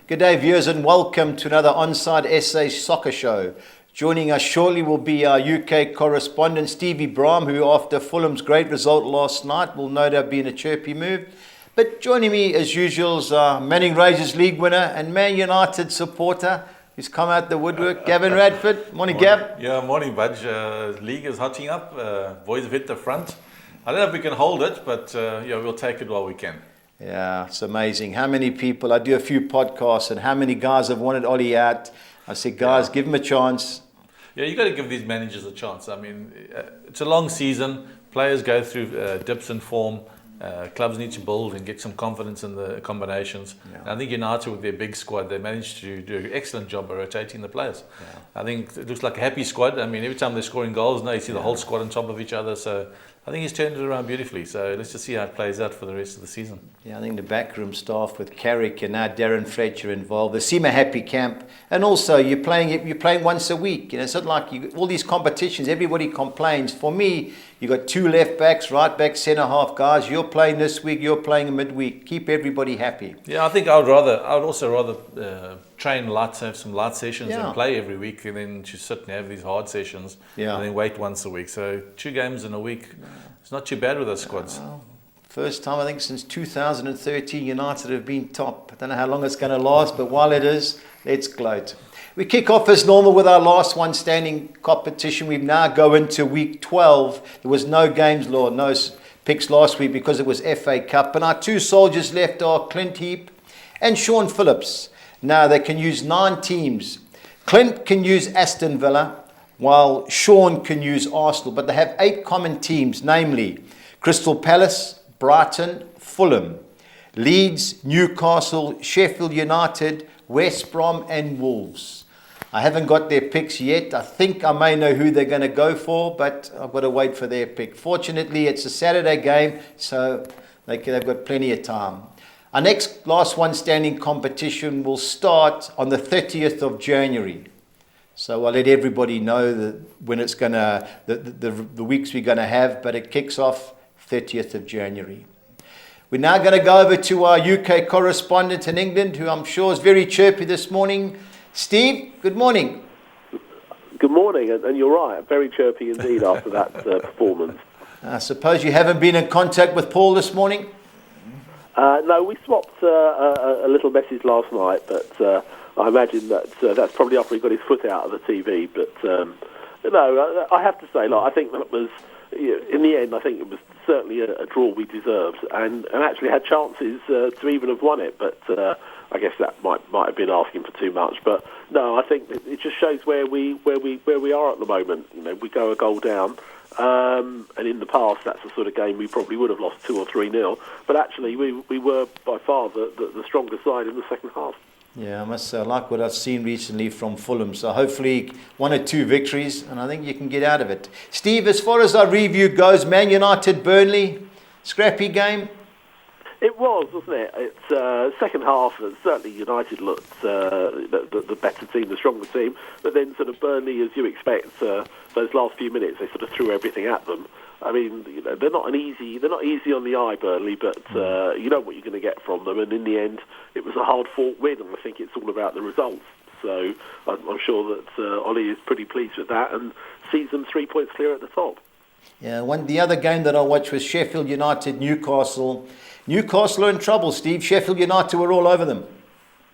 Good day, viewers, and welcome to another OnsideSa soccer show. Joining us shortly will be our UK correspondent, Stevie Brahm, who after Fulham's great result last night will no doubt be in a chirpy mood. But joining me as usual is our Manning Rangers League winner and Man United supporter who's come out the woodwork, Gavin Radford. Morning, Gav. Yeah, morning, Budge. League is hotting up. Boys have hit the front. I don't know if we can hold it, but we'll take it while we can. Yeah, it's amazing. How many people, I do a few podcasts, and how many guys have wanted Ollie out. I said, guys, give him a chance. Yeah, you got to give these managers a chance. I mean, it's a long season. Players go through dips in form. Clubs need to build and get some confidence in the combinations. Yeah. And I think United, with their big squad, they managed to do an excellent job of rotating the players. Yeah. I think it looks like a happy squad. I mean, every time they're scoring goals, now you see the whole squad on top of each other. So I think he's turned it around beautifully. So let's just see how it plays out for the rest of the season. Yeah, I think the backroom staff with Carrick and now Darren Fletcher involved, they seem a happy camp. And also, you're playing once a week. You know, it's not like all these competitions. Everybody complains. For me, you got two left backs, right back, centre half guys. You're playing this week. You're playing midweek. Keep everybody happy. Yeah, I think I would also rather train lots, have some light sessions and play every week, and then to sit and have these hard sessions and then wait once a week. So 2 games in a week, it's not too bad with those squads. First time I think since 2013 United have been top. I don't know how long it's going to last, but while it is, let's gloat. We kick off as normal with our last one standing competition. We now go into week 12. There was no games, Lord, no picks last week because it was FA Cup. And our 2 soldiers left are Clint Heap and Sean Phillips. Now they can use 9 teams. Clint can use Aston Villa, while Sean can use Arsenal. But they have 8 common teams, namely Crystal Palace, Brighton, Fulham, Leeds, Newcastle, Sheffield United, West Brom and Wolves. I haven't got their picks yet. I think I may know who they're going to go for, but I've got to wait for their pick. Fortunately, it's a Saturday game, so they've got plenty of time. Our last one standing competition will start on the 30th of January. So I'll let everybody know when it's going to, the weeks we're going to have, but it kicks off 30th of January. We're now going to go over to our UK correspondent in England, who I'm sure is very chirpy this morning. Steve, good morning. Good morning, and you're right, very chirpy indeed after that performance. I suppose you haven't been in contact with Paul this morning? No, we swapped a little message last night, but I imagine that's probably after he got his foot out of the TV. But no, I have to say, I think that was, in the end, I think it was certainly a draw we deserved, and actually had chances to even have won it. But I guess that might have been asking for too much. But no, I think it just shows where we are at the moment. You know, we go a goal down. And in the past, that's the sort of game we probably would have lost 2 or 3-0. But actually, we were by far the stronger side in the second half. Yeah, I must say, I like what I've seen recently from Fulham. So hopefully 1 or 2 victories, and I think you can get out of it. Steve, as far as our review goes, Man United, Burnley, scrappy game? It was, wasn't it? It's second half, certainly United looked the better team, the stronger team. But then sort of Burnley, as you expect, those last few minutes, they sort of threw everything at them. I mean, they're not easy on the eye, Burnley, but you know what you're going to get from them. And in the end, it was a hard-fought win, and I think it's all about the results. So I'm sure that Ollie is pretty pleased with that and sees them 3 points clear at the top. Yeah, the other game that I watched was Sheffield United, Newcastle. Newcastle are in trouble, Steve. Sheffield United were all over them.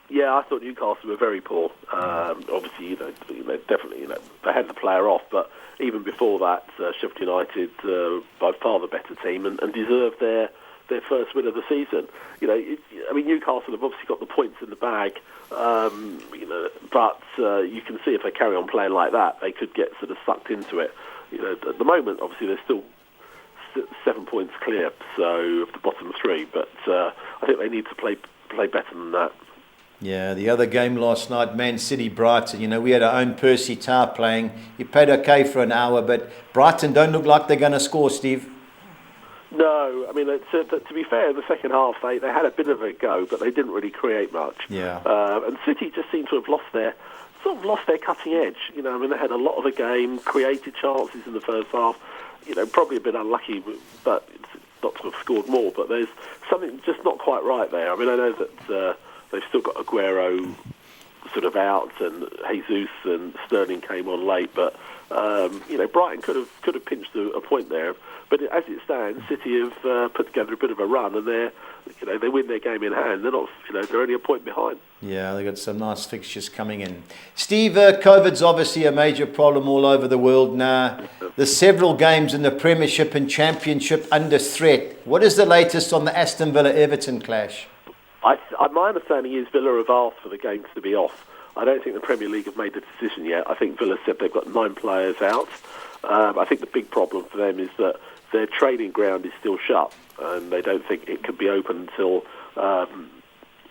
Yeah, I thought Newcastle were very poor. Obviously, definitely, they had the player off, but even before that, Sheffield United, by far the better team, and deserved their first win of the season. Newcastle have obviously got the points in the bag, but you can see if they carry on playing like that, they could get sort of sucked into it. At the moment, obviously, they're still 7 points clear, so of the bottom 3. But I think they need to play better than that. Yeah, the other game last night, Man City, Brighton. We had our own Percy Tau playing. He played okay for an hour, but Brighton don't look like they're going to score, Steve. No, I mean, to be fair, in the second half, they had a bit of a go, but they didn't really create much. Yeah. And City just seemed to have lost their cutting edge. They had a lot of the game, created chances in the first half. Probably a bit unlucky, but not to have scored more. But there's something just not quite right there. I mean, I know that they've still got Aguero sort of out, and Jesus and Sterling came on late, but Brighton could have pinched a point there. But as it stands, City have put together a bit of a run, and they win their game in hand. They're not, they're only a point behind. Yeah, they've got some nice fixtures coming in. Steve, COVID's obviously a major problem all over the world now. There's several games in the Premiership and Championship under threat. What is the latest on the Aston Villa-Everton clash? My understanding is Villa have asked for the games to be off. I don't think the Premier League have made the decision yet. I think Villa said they've got 9 players out. I think the big problem for them is that their training ground is still shut, and they don't think it can be open until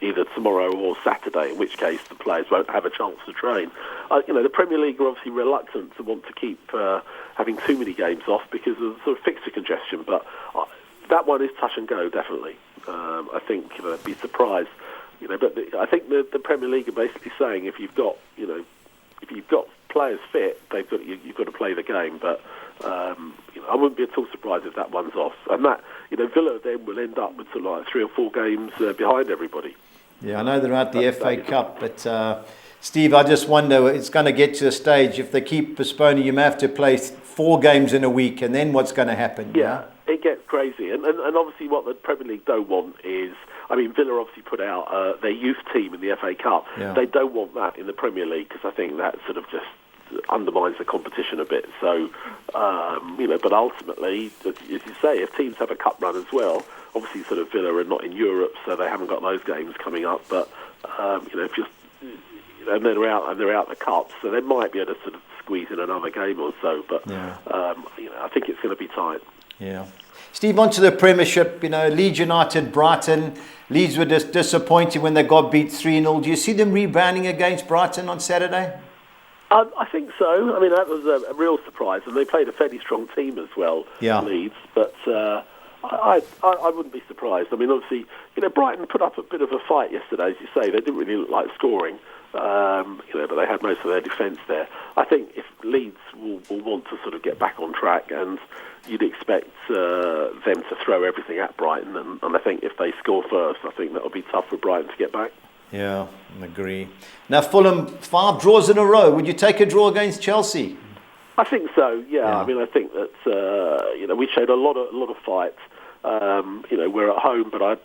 either tomorrow or Saturday, in which case the players won't have a chance to train. The Premier League are obviously reluctant to want to keep having too many games off because of sort of fixture congestion, but that one is touch and go, definitely. I think I'd be surprised, but I think the Premier League are basically saying if you've got players fit, you've got to play the game. But I wouldn't be at all surprised if that one's off, and that Villa then will end up with sort of like 3 or 4 games behind everybody. Yeah, I know they're at the FA Cup, but Steve, I just wonder, it's going to get to a stage if they keep postponing, you may have to play 4 games in a week, and then what's going to happen? Yeah, it gets crazy, and obviously what the Premier League don't want is, Villa obviously put out their youth team in the FA Cup. Yeah. They don't want that in the Premier League because I think that sort of just undermines the competition a bit. So, but ultimately, as you say, if teams have a cup run as well, obviously sort of Villa are not in Europe, so they haven't got those games coming up. But and they're out the cups, so they might be able to sort of squeeze in another game or so. But I think it's going to be tight. Yeah. Steve, on to the Premiership, Leeds United, Brighton. Leeds were disappointed when they got beat 3-0. Do you see them rebounding against Brighton on Saturday? I think so. That was a real surprise, and they played a fairly strong team as well, Leeds. But I wouldn't be surprised. Obviously, Brighton put up a bit of a fight yesterday, as you say. They didn't really look like scoring, but they had most of their defence there. I think if Leeds will want to sort of get back on track, and you'd expect them to throw everything at Brighton, and I think if they score first, I think that'll be tough for Brighton to get back. Yeah, I agree. Now, Fulham, 5 draws in a row. Would you take a draw against Chelsea? I think so. Yeah. I think that we showed a lot of fight. We're at home, but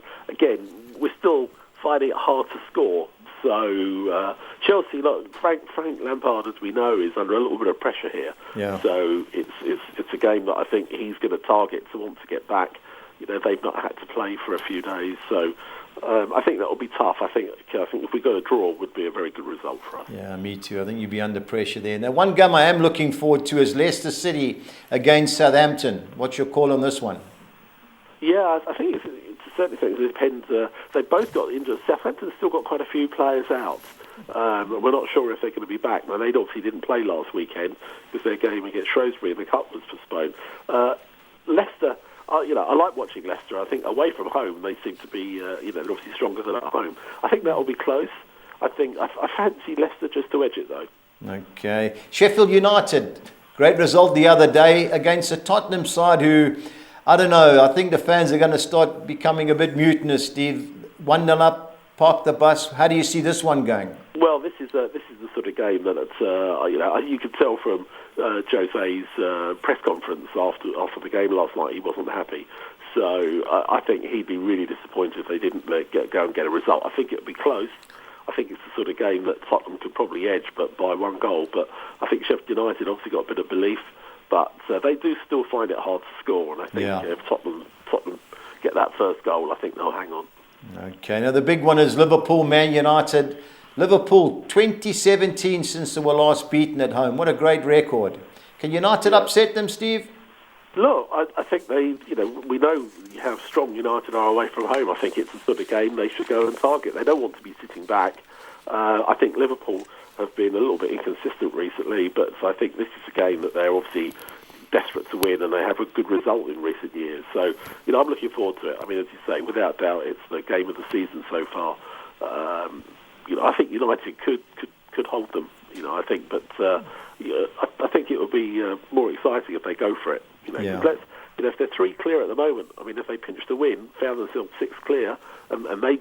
we're still finding it hard to score. So Chelsea, Frank Lampard, as we know, is under a little bit of pressure here. Yeah. So it's a game that I think he's going to target to want to get back. They've not had to play for a few days, so. I think that will be tough. I think if we got a draw, it would be a very good result for us. Yeah, me too. I think you'd be under pressure there. Now, one game I am looking forward to is Leicester City against Southampton. What's your call on this one? Yeah, I think it's certainly things. It depends. They both got injured. Southampton's still got quite a few players out. We're not sure if they're going to be back. Now, they obviously didn't play last weekend because their game against Shrewsbury in the Cup was postponed. Leicester. I like watching Leicester. I think away from home they seem to be, they're obviously stronger than at home. I think that'll be close. I fancy Leicester just to edge it though. Okay. Sheffield United, great result the other day against a Tottenham side who, I don't know, I think the fans are going to start becoming a bit mutinous, Steve. 1-0 up, park the bus. How do you see this one going? Well, this is the sort of game that you could tell from Jose's press conference after the game last night. He wasn't happy, so I think he'd be really disappointed if they didn't go and get a result. I think it'll be close. I think it's the sort of game that Tottenham could probably edge, but by 1 goal. But I think Sheffield United obviously got a bit of belief, but they do still find it hard to score. And I think if Tottenham get that first goal, I think they'll hang on. Okay, now the big one is Liverpool, Man United. Liverpool, 2017 since they were last beaten at home. What a great record. Can United upset them, Steve? Look, I think we know how strong United are away from home. I think it's the sort of game they should go and target. They don't want to be sitting back. I think Liverpool have been a little bit inconsistent recently, but I think this is a game that they're obviously desperate to win, and they have a good result in recent years. So, I'm looking forward to it. As you say, without doubt, it's the game of the season so far. I think United could hold them. I think, but I think it would be more exciting if they go for it. if they're 3 clear at the moment, I mean, if they pinch the win, found themselves 6 clear, and they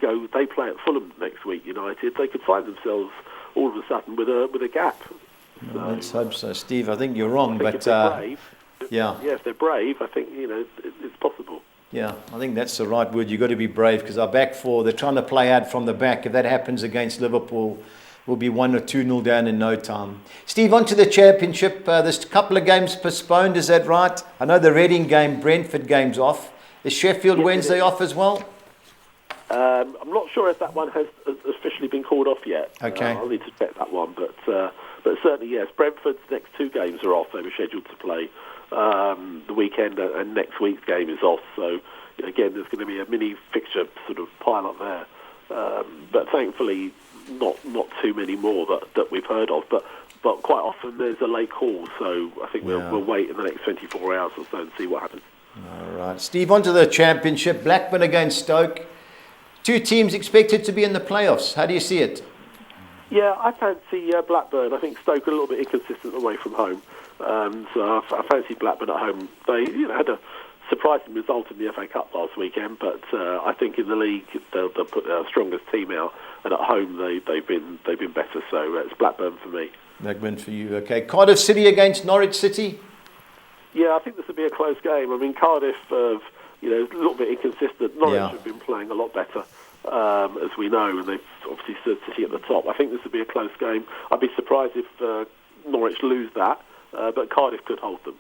play at Fulham next week, United, they could find themselves all of a sudden with a gap. Well, let's hope so, Steve. I think you're wrong, but if they're brave, yeah, if they're brave, I think it's possible. Yeah, I think that's the right word. You've got to be brave, because our back four, they're trying to play out from the back. If that happens against Liverpool, we'll be 1 or 2-0 down in no time. Steve, on to the Championship. There's a couple of games postponed, is that right? I know the Reading game, Brentford game's off. Is Sheffield Wednesday off as well? I'm not sure if that one has officially been called off yet. Okay. I'll need to check that one, but certainly yes. Brentford's next 2 games are off. They were scheduled to play the weekend, and next week's game is off. So again, there's going to be a mini fixture sort of pile up there. But thankfully, not too many more that we've heard of. But quite often there's a late call. So I think we'll wait in the next 24 hours or so and see what happens. All right, Steve, on to the Championship. Blackburn against Stoke. 2 teams expected to be in the playoffs. How do you see it? Yeah, I fancy Blackburn. I think Stoke are a little bit inconsistent away from home. So I fancy Blackburn at home. They had a surprising result in the FA Cup last weekend, but I think in the league they'll put their strongest team out, and at home they've been better. So it's Blackburn for me. Blackburn for you. Okay. Cardiff City against Norwich City. Yeah, I think this will be a close game. I mean, Cardiff, a little bit inconsistent. Norwich have been playing a lot better, as we know, and they've obviously stood City at the top. I think this will be a close game. I'd be surprised if Norwich lose that, but Cardiff could hold them.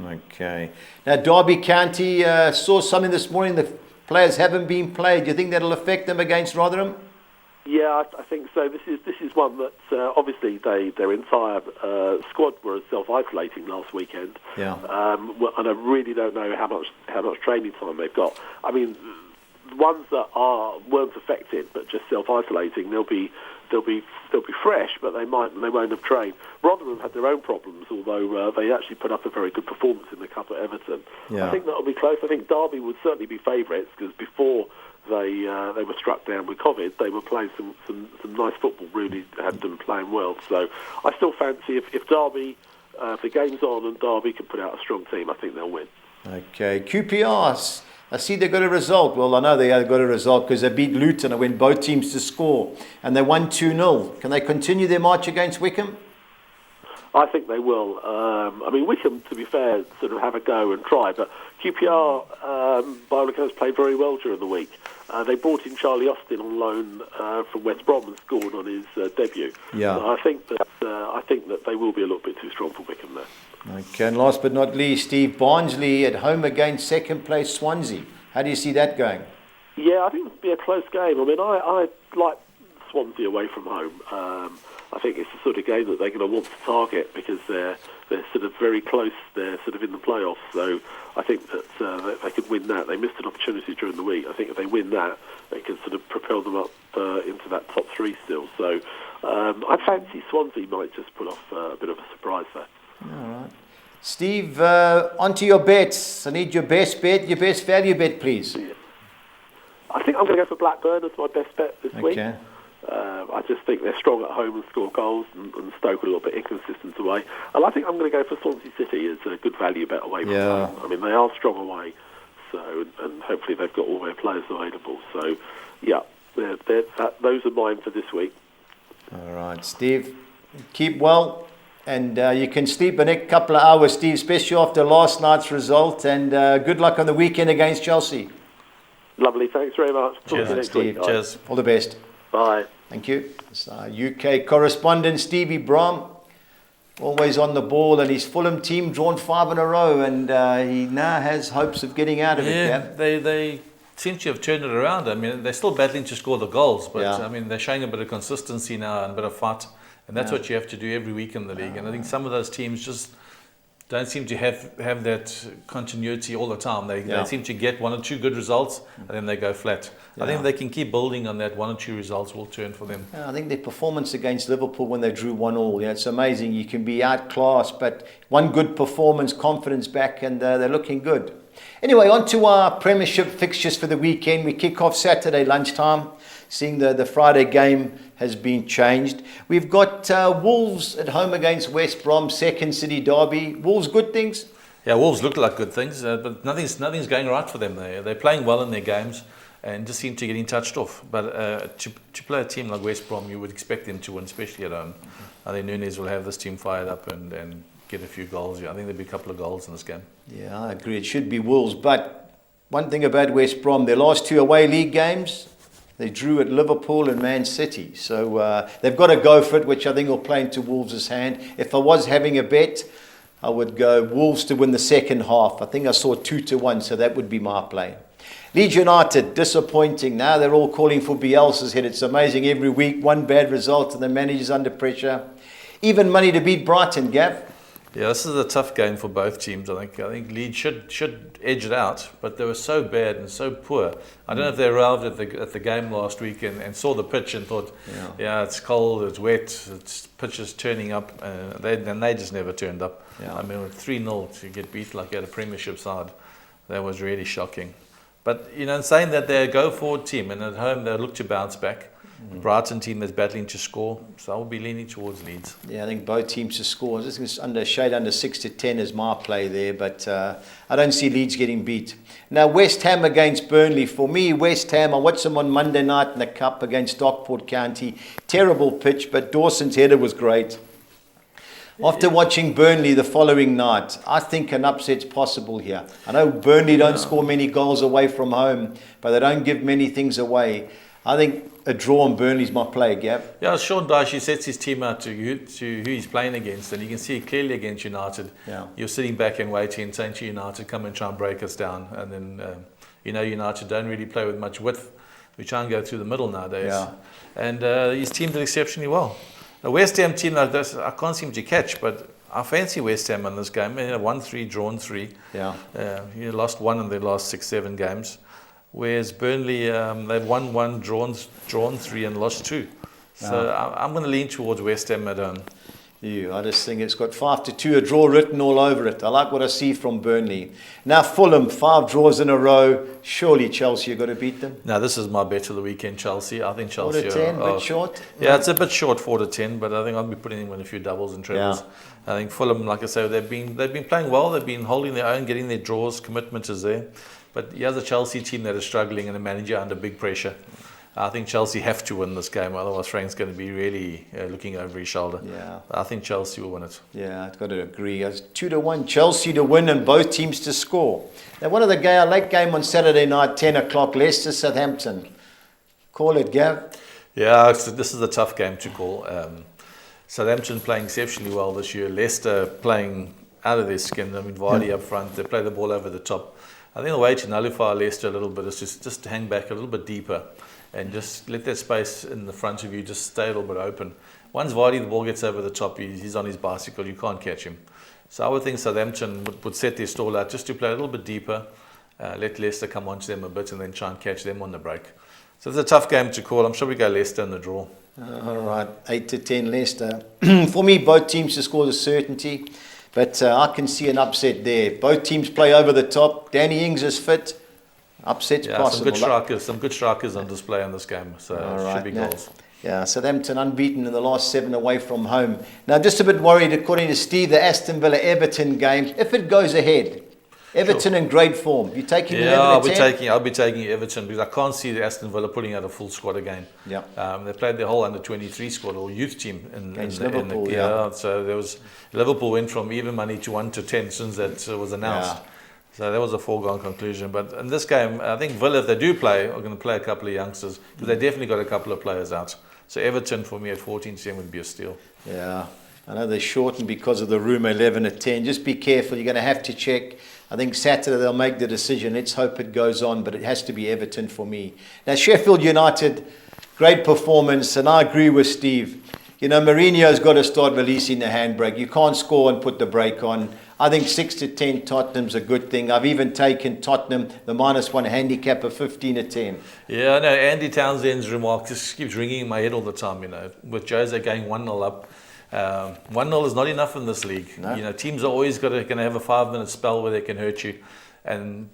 Okay. Now, Derby County, saw something this morning. The players haven't been played. Do you think that'll affect them against Rotherham? Yeah, I think so. This is one that obviously their entire squad were self-isolating last weekend. Yeah. And I really don't know how much training time they've got. I mean, the ones that weren't affected but just self-isolating, they'll be fresh, but they won't have trained. Rotherham had their own problems, although they actually put up a very good performance in the Cup at Everton. Yeah. I think that'll be close. I think Derby would certainly be favourites, because before they were struck down with COVID, they were playing some nice football. Really had them playing well. So I still fancy if Derby, if the game's on and Derby can put out a strong team, I think they'll win. Okay, QPR. I see they got a result. Well, I know they got a result because they beat Luton and went both teams to score, and they won 2-0. Can they continue their march against Wickham? I think they will. I mean, Wickham, to be fair, sort of have a go and try, but QPR, by all accounts, played very well during the week. They brought in Charlie Austin on loan from West Brom and scored on his debut. Yeah. So I think that they will be a little bit too strong for Wickham there. Okay, and last but not least, Steve, Barnsley at home against second place Swansea. How do you see that going? Yeah, I think it'll be a close game. I mean, I like Swansea away from home. I think it's the sort of game that they're going to want to target, because they're sort of very close. They're sort of in the playoffs, so I think that they could win that. They missed an opportunity during the week. I think if they win that, they can sort of propel them up into that top 3 still. So I fancy Swansea might just pull off a bit of a surprise there. All right. Steve, on to your bets. I need your best bet, your best value bet, please. Yeah. I think I'm going to go for Blackburn as my best bet this week. Okay. I just think they're strong at home and score goals, and Stoke a little bit inconsistent away. And I think I'm going to go for Swansea City as a good value bet away from home. I mean, they are strong away, so and hopefully they've got all their players available. So, yeah, those are mine for this week. All right, Steve, keep well, and you can sleep the next couple of hours, Steve, especially after last night's result, and good luck on the weekend against Chelsea. Lovely, thanks very much. Talk to you next Steve. week. Cheers. All the best. Bye. Thank you. It's our UK correspondent, Stevie Brom, always on the ball, and his Fulham team drawn 5 in a row, and he now has hopes of getting out of it. Yeah, they seem to have turned it around. I mean, they're still battling to score the goals, but I mean, they're showing a bit of consistency now and a bit of fight, and that's what you have to do every week in the league. And I think some of those teams just don't seem to have that continuity all the time. They seem to get 1 or 2 good results, and then they go flat. I think if they can keep building on that, 1 or 2 results will turn for them. I think their performance against Liverpool when they drew 1-1, it's amazing. You can be outclassed, but one good performance, confidence back, and they're looking good. Anyway, on to our Premiership fixtures for the weekend. We kick off Saturday lunchtime, seeing the Friday game has been changed. We've got Wolves at home against West Brom, second city derby. Wolves, good things? Yeah, Wolves look like good things, but nothing's going right for them. They're playing well in their games and just seem to getting touched off. But to play a team like West Brom, you would expect them to win, especially at home. I think Nunes will have this team fired up and get a few goals. I think there'll be a couple of goals in this game. Yeah, I agree. It should be Wolves. But one thing about West Brom, their last 2 away league games, they drew at Liverpool and Man City. So they've got to go for it, which I think will play into Wolves' hand. If I was having a bet, I would go Wolves to win the second half. I think I saw 2-1, so that would be my play. Leeds United, disappointing. Now they're all calling for Bielsa's head. It's amazing. Every week, one bad result and the manager's under pressure. Even money to beat Brighton, Gav. Yeah, this is a tough game for both teams. I think Leeds should edge it out, but they were so bad and so poor. I don't know if they arrived at the game last week and saw the pitch and thought, yeah, it's cold, it's wet, pitch is turning up, and they just never turned up. Yeah. I mean, with 3-0 to get beat like at a Premiership side, that was really shocking. But in saying that, they're a go-forward team, and at home they look to bounce back. Brighton team that's battling to score, so I'll be leaning towards Leeds. Yeah, I think both teams to score. I think it's under 6-10 is my play there, but I don't see Leeds getting beat. Now, West Ham against Burnley. For me, West Ham, I watched them on Monday night in the Cup against Stockport County. Terrible pitch, but Dawson's header was great. After watching Burnley the following night, I think an upset's possible here. I know Burnley don't score many goals away from home, but they don't give many things away. I think a draw on Burnley's my play, Gav. Yeah, Sean Dyche sets his team out to who he's playing against, and you can see clearly against United. Yeah. You're sitting back and waiting, saying to United, come and try and break us down. And then, United don't really play with much width. We try and go through the middle nowadays. Yeah. And his team did exceptionally well. A West Ham team like this, I can't seem to catch, but I fancy West Ham in this game. 1-3, drawn 3. Yeah. You lost 1 in their last 6-7 games. Whereas Burnley, they've won 1, drawn 3, and lost 2. So I'm going to lean towards West Ham at home. I just think it's got 5-2, a draw written all over it. I like what I see from Burnley. Now Fulham, 5 draws in a row. Surely Chelsea have got to beat them. Now this is my bet of the weekend, Chelsea. I think Chelsea 4-10, a bit short. Yeah, it's a bit short, 4-10, but I think I'll be putting them in a few doubles and trebles. Yeah. I think Fulham, like I say, they've been playing well. They've been holding their own, getting their draws. Commitment is there. But here's a Chelsea team that is struggling and a manager under big pressure. I think Chelsea have to win this game, otherwise Frank's going to be really looking over his shoulder. Yeah. I think Chelsea will win it. Yeah, I've got to agree. It's 2-1 Chelsea to win and both teams to score. Now, one of the late game on Saturday night, 10 o'clock, Leicester Southampton. Call it, Gav. Yeah, this is a tough game to call. Southampton playing exceptionally well this year. Leicester playing out of their skin. I mean, Vardy up front, they play the ball over the top. I think the way to nullify Leicester a little bit is just to hang back a little bit deeper and just let that space in the front of you just stay a little bit open. Once Vardy, the ball gets over the top, he's on his bicycle, you can't catch him. So I would think Southampton would set their stall out just to play a little bit deeper, let Leicester come onto them a bit and then try and catch them on the break. So it's a tough game to call. I'm sure we go Leicester in the draw. All right, 8-10 Leicester. For me, both teams to score the certainty. But I can see an upset there. Both teams play over the top. Danny Ings is fit. Upset's possible. Some good strikers on display in this game. So it should be goals. Yeah, Southampton unbeaten in the last 7 away from home. Now, just a bit worried, according to Steve, the Aston Villa-Everton game. If it goes ahead, Everton in great form. You taking 11-10? I'll be taking Everton because I can't see the Aston Villa putting out a full squad again. Yeah. They played their whole under-23 squad or youth team in Liverpool. So Liverpool went from even money to 1-10 since that was announced. Yeah. So that was a foregone conclusion. But in this game, I think Villa, if they do play, are going to play a couple of youngsters because they definitely got a couple of players out. So Everton for me at 14-10 would be a steal. Yeah. I know they're shortened because of the rumour 11-10. Just be careful. You're going to have to check. I think Saturday they'll make the decision. Let's hope it goes on, but it has to be Everton for me. Now, Sheffield United, great performance, and I agree with Steve. Mourinho's got to start releasing the handbrake. You can't score and put the brake on. I think 6-10 Tottenham's a good thing. I've even taken Tottenham, the -1 handicap of 15-10. Yeah, I know. Andy Townsend's remark just keeps ringing in my head all the time, with Jose going 1-0 up. 1-0 is not enough in this league. No. Teams are always going to have a 5-minute spell where they can hurt you. And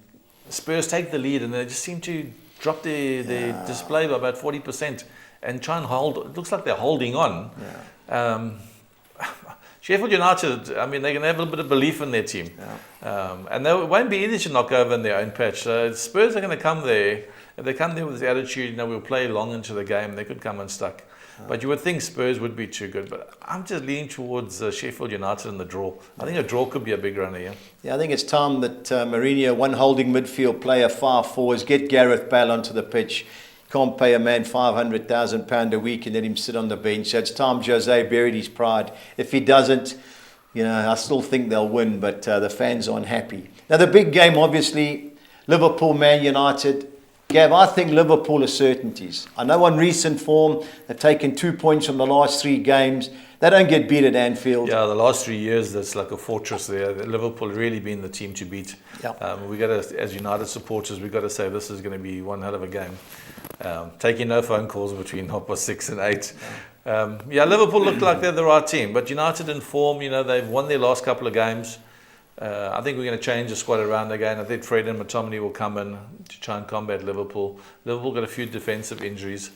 Spurs take the lead and they just seem to drop their display by about 40% and try and hold. It looks like they're holding on. Yeah. Sheffield United, I mean, they can have a little bit of belief in their team. And it won't be easy to knock over in their own patch. So Spurs are going to come there. If they come there with this attitude, we'll play long into the game, they could come unstuck. But you would think Spurs would be too good. But I'm just leaning towards Sheffield United in the draw. I think a draw could be a big runner, yeah. Yeah, I think it's time that Mourinho, one holding midfield player, 5 forwards, get Gareth Bale onto the pitch. Can't pay a man £500,000 a week and let him sit on the bench. So it's time Jose buried his pride. If he doesn't, I still think they'll win, but the fans aren't happy. Now, the big game, obviously, Liverpool, Man United. Gav, I think Liverpool are certainties. I know on recent form, they've taken 2 points from the last 3 games. They don't get beat at Anfield. Yeah, the last 3 years, that's like a fortress there. Liverpool really been the team to beat. We got to, as United supporters, we've got to say this is going to be one hell of a game. Taking no phone calls between 6:30 and 8. Liverpool look like they're the right team, but United in form, they've won their last couple of games. I think we're going to change the squad around again. I think Fred and McTominay will come in to try and combat Liverpool. Liverpool got a few defensive injuries.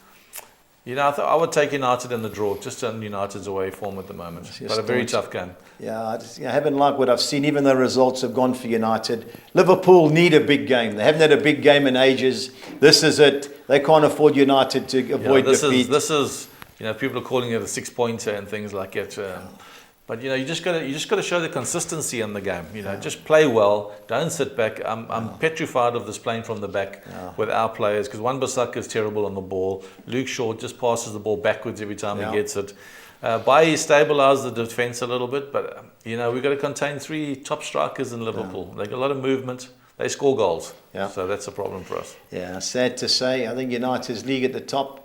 I would take United in the draw, just on United's away form at the moment. But a very tough game. Yeah, I haven't liked what I've seen, even though results have gone for United. Liverpool need a big game. They haven't had a big game in ages. This is it. They can't afford United to avoid defeat. This is people are calling it a 6-pointer and things like it. But you just got to show the consistency in the game. Just play well. Don't sit back. I'm petrified of this playing from the back with our players, because Wan-Bissaka is terrible on the ball. Luke Shaw just passes the ball backwards every time he gets it. Bailly stabilised the defence a little bit, but we've got to contain 3 top strikers in Liverpool. They got a lot of movement. They score goals. So that's a problem for us. Yeah, sad to say. I think United's league at the top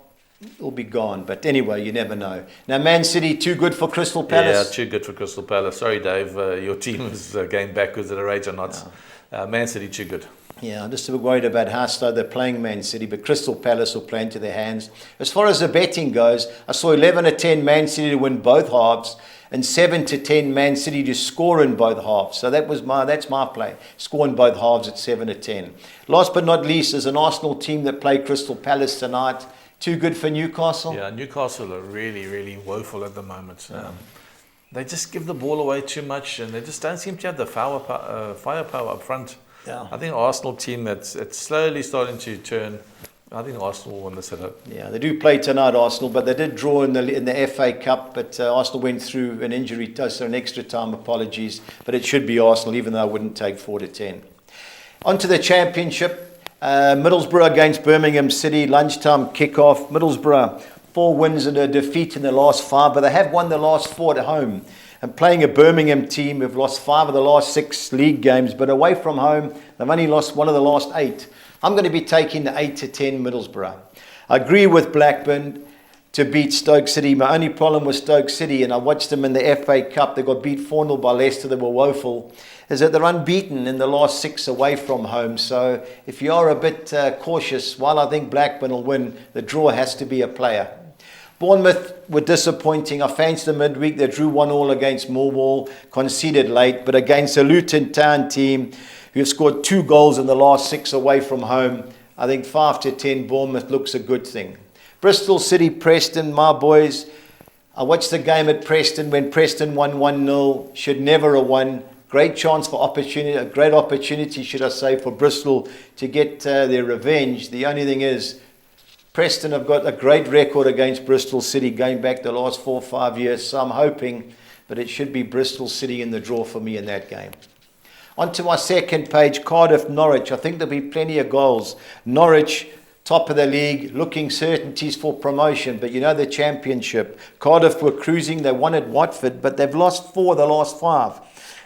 will be gone, but anyway, you never know. Now, Man City, too good for Crystal Palace? Yeah, too good for Crystal Palace. Sorry, Dave, your team is going backwards at a rate or not. Man City, too good. Yeah, I'm just a bit worried about how slow they're playing Man City, but Crystal Palace will play into their hands. As far as the betting goes, I saw 11-10 Man City to win both halves and 7-10 Man City to score in both halves. So that's my play. Score in both halves at 7-10. Last but not least, there's an Arsenal team that play Crystal Palace tonight. Too good for Newcastle? Yeah, Newcastle are really, really woeful at the moment. They just give the ball away too much, and they just don't seem to have the firepower up front. I think Arsenal team that's slowly starting to turn. I think Arsenal will win this at home. Yeah, they do play tonight, Arsenal, but they did draw in the FA Cup. But Arsenal went through an injury, so an extra time. Apologies, but it should be Arsenal, even though I wouldn't take 4-10. On to the Championship. Middlesbrough against Birmingham City, lunchtime kickoff. Middlesbrough, 4 wins and a defeat in the last 5, but they have won the last 4 at home. And playing a Birmingham team who've lost 5 of the last 6 league games, but away from home, they've only lost 1 of the last 8. I'm going to be taking the 8-10 Middlesbrough. I agree with Blackburn to beat Stoke City. My only problem with Stoke City, and I watched them in the FA Cup, they got beat 4-0 by Leicester, they were woeful, is that they're unbeaten in the last 6 away from home. So if you are a bit cautious, while I think Blackburn will win, the draw has to be a player. Bournemouth were disappointing. I fancied them midweek. They drew 1-1 against Millwall, conceded late, but against a Luton Town team who have scored 2 goals in the last 6 away from home, I think 5-10 Bournemouth looks a good thing. Bristol City, Preston, my boys. I watched the game at Preston when Preston won 1-0. Should never have won. Great chance for opportunity, a great opportunity, should I say, for Bristol to get their revenge. The only thing is, Preston have got a great record against Bristol City going back the last 4 or 5 years. So I'm hoping, but it should be Bristol City in the draw for me in that game. On to my second page, Cardiff, Norwich. I think there'll be plenty of goals. Norwich, top of the league, looking certainties for promotion, but the Championship. Cardiff were cruising, they won at Watford, but they've lost 4 of the last 5.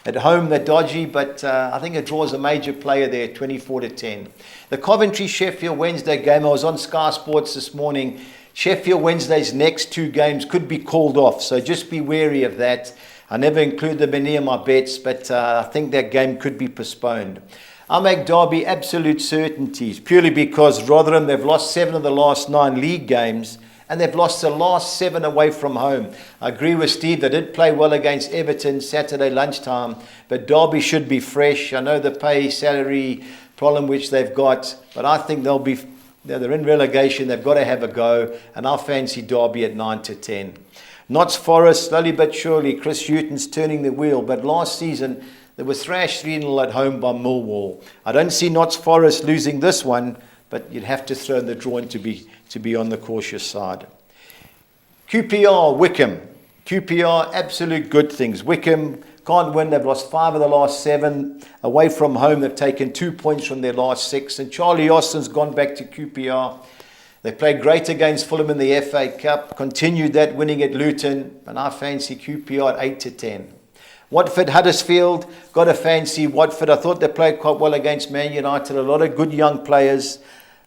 At home, they're dodgy, but I think it draws a major player there, 24-10. The Coventry-Sheffield Wednesday game, I was on Sky Sports this morning. Sheffield Wednesday's next 2 games could be called off, so just be wary of that. I never include them in any of my bets, but I think that game could be postponed. I make Derby absolute certainties, purely because Rotherham, they've lost 7 of the last 9 league games, and they've lost the last 7 away from home. I agree with Steve, they did play well against Everton Saturday lunchtime, but Derby should be fresh. I know the pay salary problem which they've got, but I think they're in relegation, they've got to have a go, and I fancy Derby at 9-10. Notts Forest, slowly but surely, Chris Hughton's turning the wheel. But last season, they were thrashed 3-0 at home by Millwall. I don't see Notts Forest losing this one, but you'd have to throw in the draw in to be on the cautious side. QPR, Wickham. QPR, absolute good things. Wickham can't win. They've lost 5 of the last 7. Away from home, they've taken 2 points from their last 6. And Charlie Austin's gone back to QPR. They played great against Fulham in the FA Cup. Continued that, winning at Luton. And I fancy QPR at 8-10. Watford, Huddersfield. Got to fancy Watford. I thought they played quite well against Man United. A lot of good young players.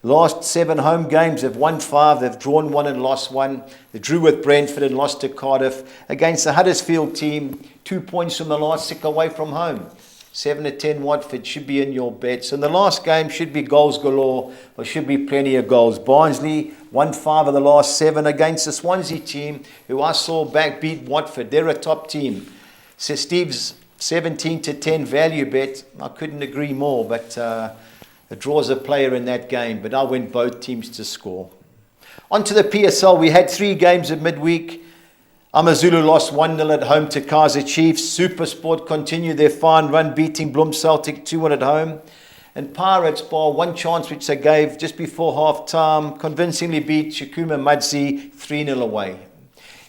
Last 7 home games, they've won 5, they've drawn 1 and lost 1. They drew with Brentford and lost to Cardiff. Against the Huddersfield team, 2 points from the last 6 away from home. 7-10 Watford should be in your bets. And the last game should be goals galore, or should be plenty of goals. Barnsley won 5 of the last 7 against the Swansea team, who I saw beat Watford. They're a top team. So Steve's 17-10 value bet, I couldn't agree more, but it draws a player in that game, but I went both teams to score. On to the PSL, we had 3 games at midweek. Amazulu lost 1-0 at home to Kaizer Chiefs. SuperSport continued their fine run, beating Bloem Celtic 2-1 at home. And Pirates, bar one chance which they gave just before half-time, convincingly beat Shikuma Madzi 3-0 away.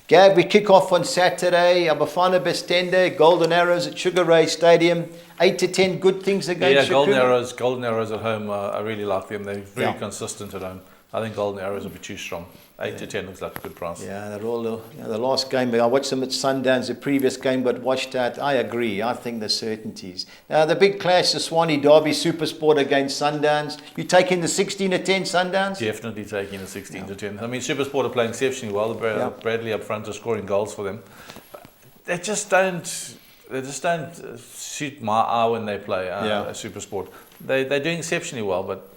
Gav, we kick off on Saturday. Abafana Bestende, Golden Arrows at Sugar Ray Stadium. 8-10 good things against Shikuma. Golden Arrows at home, I really like them. They're very consistent at home. I think Golden Arrows will be too strong. 8-10 looks like a good price. Yeah, they're all the last game. I watched them at Sundowns. The previous game got washed out. I agree. I think the certainties. Now the big clash, the Swanee Derby, SuperSport against Sundowns. You taking the 16-10 Sundowns? Definitely taking the 16-10. I mean, SuperSport are playing exceptionally well. Bradley up front is scoring goals for them. They just don't suit my eye when they play SuperSport. They're doing exceptionally well, but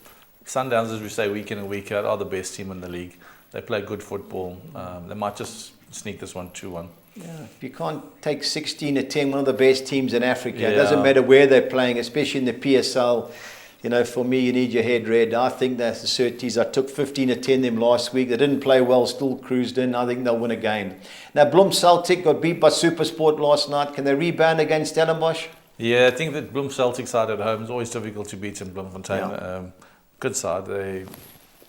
Sundowns, as we say, week in and week out, are the best team in the league. They play good football. They might just sneak this one 2-1. Yeah, if you can't take 16-10, one of the best teams in Africa. It doesn't matter where they're playing, especially in the PSL. You know, for me, you need your head read. I think that's the certainties. I took 15-10 them last week. They didn't play well, still cruised in. I think they'll win a game. Now, Bloem Celtic got beat by SuperSport last night. Can they rebound against Stellenbosch? Yeah, I think that Bloem Celtic side at home is always difficult to beat in Bloemfontein. Good side.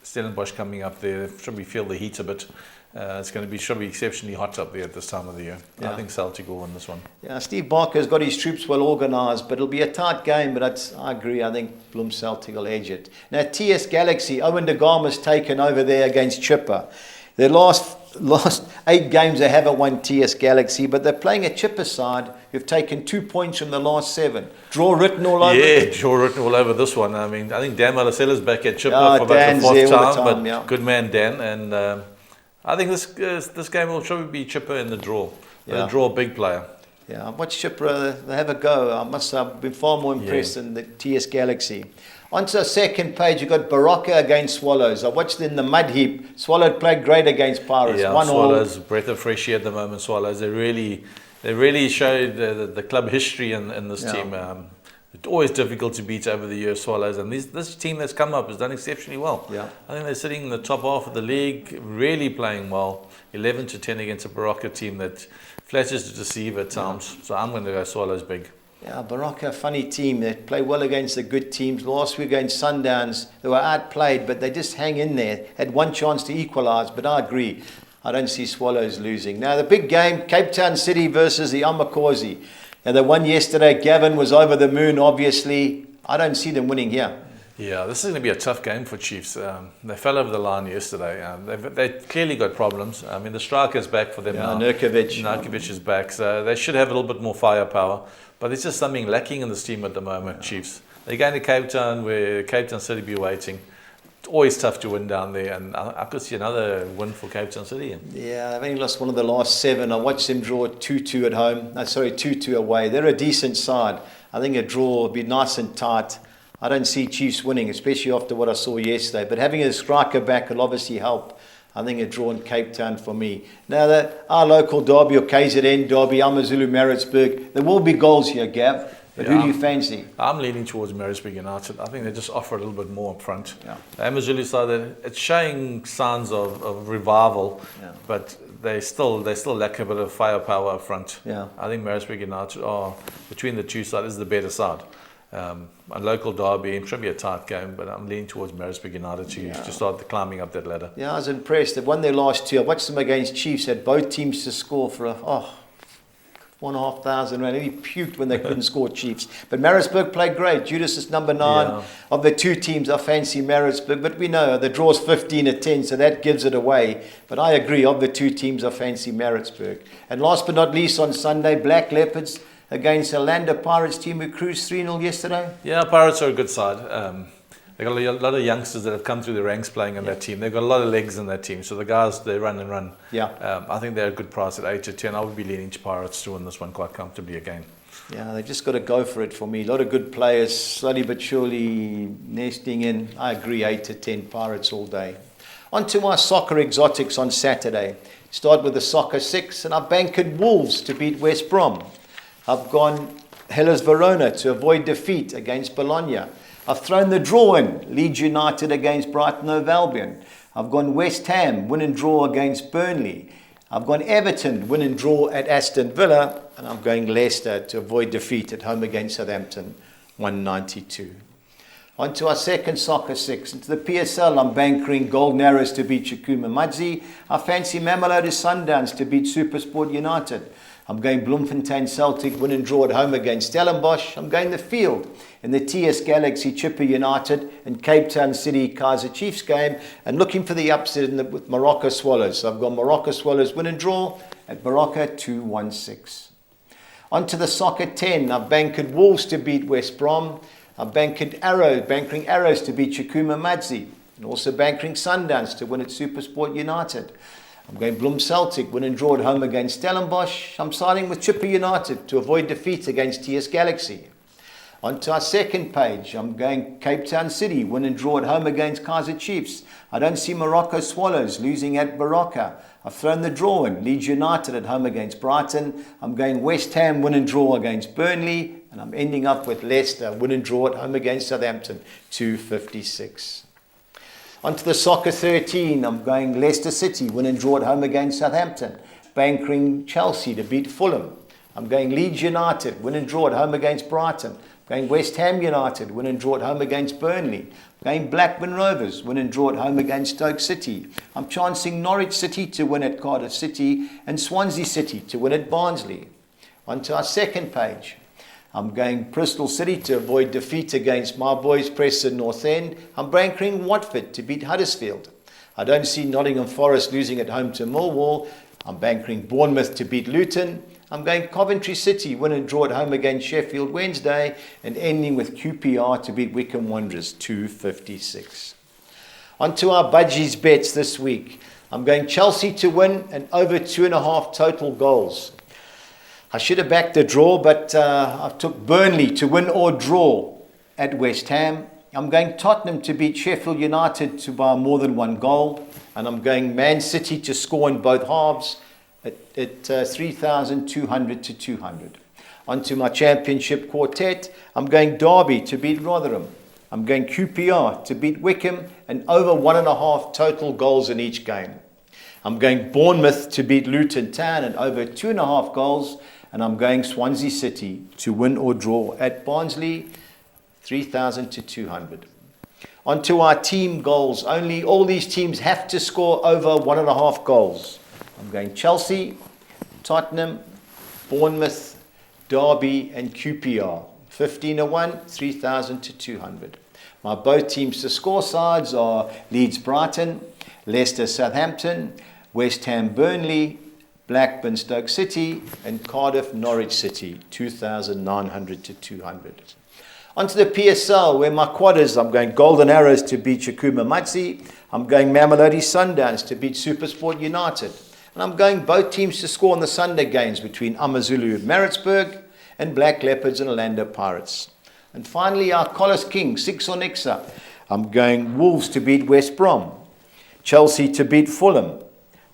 Stellenbosch coming up there, should we feel the heat a bit. It's going to be should be exceptionally hot up there at this time of the year. I think Celtic will win this one. Yeah, Steve Barker's got his troops well organised, but it'll be a tight game. But I agree. I think Bloem Celtic will edge it. Now TS Galaxy, Owen de Gama's taken over there against Chipper. Their last 8 games they haven't won TS Galaxy, but they're playing a Chipper side who've taken 2 points from the last 7. Draw written all over. Yeah, draw written all over this one. I mean, I think Dan Malasella's back at Chipper for about the 4th time, but good man Dan. And I think this game will probably be Chipper in the draw. They'll draw a big player. Yeah, I've watched Chipper. They have a go. I must say, I've been far more impressed than the TS Galaxy. Onto the second page, you've got Baraka against Swallows. I watched in the mud heap. Swallows played great against Pirates. Yeah, Swallows, breath of fresh air at the moment, Swallows. They really showed the club history in this team. It's always difficult to beat over the years, Swallows. And this team that's come up has done exceptionally well. Yeah. I think they're sitting in the top half of the league, really playing well. 11-10 against a Baraka team that flashes to deceive at times. So I'm going to go Swallows big. Yeah, Baraka, funny team. They play well against the good teams. Last week against Sundowns, they were outplayed, but they just hang in there. Had one chance to equalise, but I agree. I don't see Swallows losing. Now, the big game, Cape Town City versus the Amakosi. Now, they won yesterday. Gavin was over the moon, obviously. I don't see them winning here. Yeah, this is going to be a tough game for Chiefs. They fell over the line yesterday. They clearly got problems. I mean, the striker's back for them now. Nurkovic is back, so they should have a little bit more firepower. But there's just something lacking in this team at the moment, Chiefs. They're going to Cape Town, where Cape Town City be waiting. It's always tough to win down there, and I could see another win for Cape Town City. Yeah, they've only lost one of the last 7. I watched them draw 2-2 at home. 2-2 away. They're a decent side. I think a draw would be nice and tight. I don't see Chiefs winning, especially after what I saw yesterday. But having a striker back will obviously help. I think a draw in Cape Town for me. Now, our local derby or KZN derby, Amazulu Maritzburg, there will be goals here, Gav. But who do you fancy? I'm leaning towards Maritzburg United. I think they just offer a little bit more up front. The Amazulu side, it's showing signs of revival, but they still lack a bit of firepower up front. Yeah. I think Maritzburg United are, between the two sides, is the better side. A local derby, it should be a tight game, but I'm leaning towards Maritzburg United to start climbing up that ladder. Yeah, I was impressed. They've won their last two. I watched them against Chiefs, had both teams to score for 1,500 rand. He puked when they couldn't score Chiefs. But Maritzburg played great. Judas is number 9. Yeah. Of the two teams, I fancy Maritzburg. But we know the draw's 15-10, so that gives it away. But I agree, of the two teams, I fancy Maritzburg. And last but not least, on Sunday, Black Leopards against a Orlando Pirates team who cruised 3-0 yesterday. Yeah, Pirates are a good side. They've got a lot of youngsters that have come through the ranks playing in that team. They've got a lot of legs in that team. So the guys, they run and run. Yeah. I think they're a good price at 8-10. I would be leaning to Pirates to win this one quite comfortably again. Yeah, they've just got to go for it for me. A lot of good players, slowly but surely nesting in. I agree, 8-10 Pirates all day. On to my soccer exotics on Saturday. Start with the soccer 6, and I bankered Wolves to beat West Brom. I've gone Hellas Verona to avoid defeat against Bologna. I've thrown the draw in, Leeds United against Brighton Hove Albion. I've gone West Ham, win and draw against Burnley. I've gone Everton, win and draw at Aston Villa. And I'm going Leicester to avoid defeat at home against Southampton, 192. On to our second soccer 6. Into the PSL, I'm bankering Golden Arrows to beat Chikuma Madzi. I fancy Mamelodi Sundowns to beat Supersport United. I'm going Bloemfontein Celtic, win and draw at home against Stellenbosch. I'm going the field in the TS Galaxy Chipper United and Cape Town City Kaizer Chiefs game, and looking for the upset with Morocco Swallows. So I've got Morocco Swallows win and draw at Morocco 216. On to the soccer 10. I've bankered Wolves to beat West Brom. I've bankered bankering Arrows to beat Chikuma Madzi, and also bankering Sundowns to win at Supersport United. I'm going Bloem Celtic, win and draw at home against Stellenbosch. I'm siding with Chipper United to avoid defeat against TS Galaxy. On to our second page, I'm going Cape Town City, win and draw at home against Kaizer Chiefs. I don't see Morocco Swallows losing at Baraka. I've thrown the draw in, Leeds United at home against Brighton. I'm going West Ham, win and draw against Burnley. And I'm ending up with Leicester, win and draw at home against Southampton, 256. On to the soccer 13, I'm going Leicester City, win and draw at home against Southampton. Bankering Chelsea to beat Fulham. I'm going Leeds United, win and draw at home against Brighton. I'm going West Ham United, win and draw at home against Burnley. I'm going Blackburn Rovers, win and draw at home against Stoke City. I'm chancing Norwich City to win at Cardiff City and Swansea City to win at Barnsley. On to our second page. I'm going Bristol City to avoid defeat against my boys Preston North End. I'm bankering Watford to beat Huddersfield. I don't see Nottingham Forest losing at home to Millwall. I'm bankering Bournemouth to beat Luton. I'm going Coventry City, win and draw at home against Sheffield Wednesday, and ending with QPR to beat Wycombe Wanderers, 256. On to our budgies bets this week. I'm going Chelsea to win and over 2.5 total goals. I should have backed the draw, but I took Burnley to win or draw at West Ham. I'm going Tottenham to beat Sheffield United to by more than 1 goal. And I'm going Man City to score in both halves at 3,200 to 200. On to my championship quartet. I'm going Derby to beat Rotherham. I'm going QPR to beat Wycombe and over 1.5 total goals in each game. I'm going Bournemouth to beat Luton Town and over 2.5 goals. And I'm going Swansea City to win or draw at Barnsley, 3,000 to 200. On to our team goals only. All these teams have to score over 1.5 goals. I'm going Chelsea, Tottenham, Bournemouth, Derby and QPR. 15-1, 3,000 to 200. My both teams to score sides are Leeds Brighton, Leicester Southampton, West Ham Burnley, Blackburn Stoke City and Cardiff Norwich City, 2,900 to 200. On to the PSL, where my quad is. I'm going Golden Arrows to beat Chikuma Madzi. I'm going Mamelodi Sundowns to beat Supersport United. And I'm going both teams to score in the Sunday games between Amazulu Maritzburg and Black Leopards and Orlando Pirates. And finally, our Collis King, 6 on Ixa. I'm going Wolves to beat West Brom, Chelsea to beat Fulham,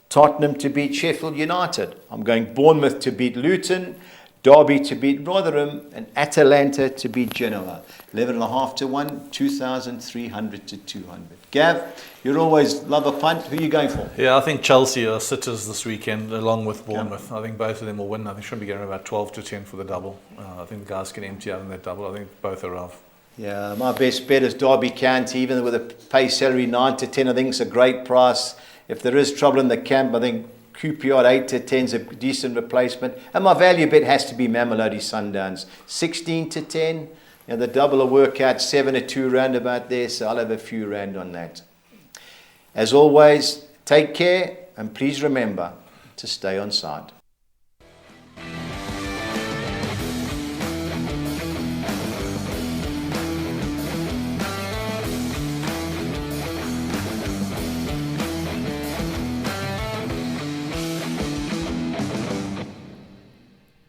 Tottenham to beat Sheffield United. I'm going Bournemouth to beat Luton, Derby to beat Rotherham, and Atalanta to beat Genoa. 11.5 to 1, 2,300 to 200. Gav, you're always love a punt. Who are you going for? Yeah, I think Chelsea are sitters this weekend, along with Bournemouth. I think both of them will win. I think should be getting about 12 to 10 for the double. I think the guys can empty out in that double. I think both are off. Yeah, my best bet is Derby County, even with a pay salary 9 to 10. I think it's a great price. If there is trouble in the camp, I think QPR 8 to 10 is a decent replacement. And my value bet has to be Mamelodi Sundowns. 16 to 10. You know, the double will work out 7 to 2 roundabout there, so I'll have a few rand on that. As always, take care and please remember to stay on side.